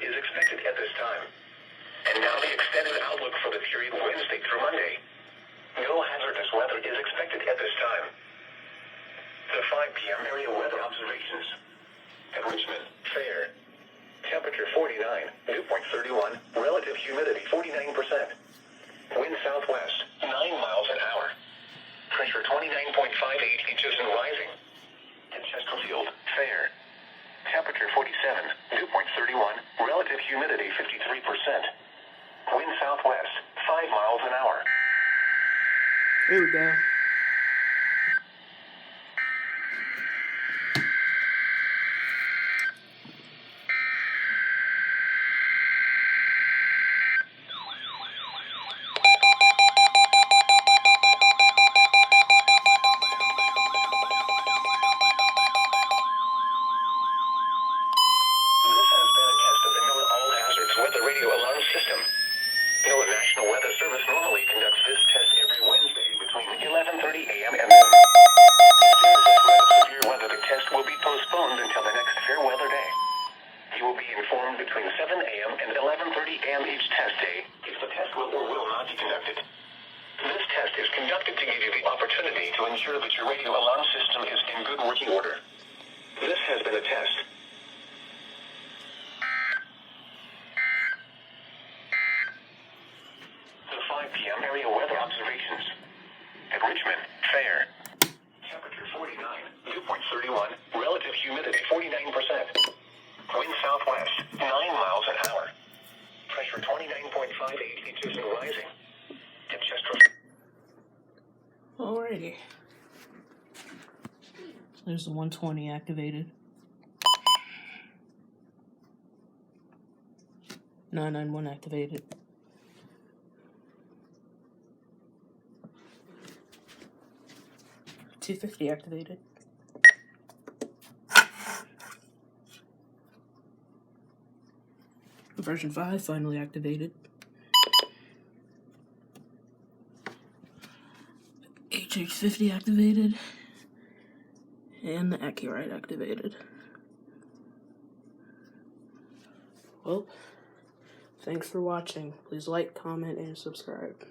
is expected at this time. And now the extended outlook for the period Wednesday through Monday. No hazardous weather is expected at this time. The 5 p.m. area weather observations. At Richmond, fair. Temperature 49, dew point 31, relative humidity 49%. Wind southwest, 9 miles an hour. Pressure 29.58 inches and rising. At Chesterfield, fair. Temperature 47, dew point 31, relative humidity 53%. Wind southwest, 5 miles an hour. Here we go. Weather radio alarm system. NOAA National Weather Service normally conducts this test every Wednesday between 11:30 a.m. and noon. If there is a threat of severe weather, the test will be postponed until the next fair weather day. You will be informed between 7 a.m. and 11:30 a.m. each test day if the test will or will not be conducted. This test is conducted to give you the opportunity to ensure that your radio alarm system is in good working order. This has been a test. The 5 p.m. area weather observations. At Richmond, fair. Temperature 49, dew point 31, relative humidity 49%. Wind southwest, 9 miles an hour. Pressure 29.58 inches and rising. At Chesterfield. Alrighty. There's the 120 activated. 991 activated. 250 activated. Version 5 finally activated. HH50 activated. And the Acurite activated. Well, thanks for watching. Please like, comment, and subscribe.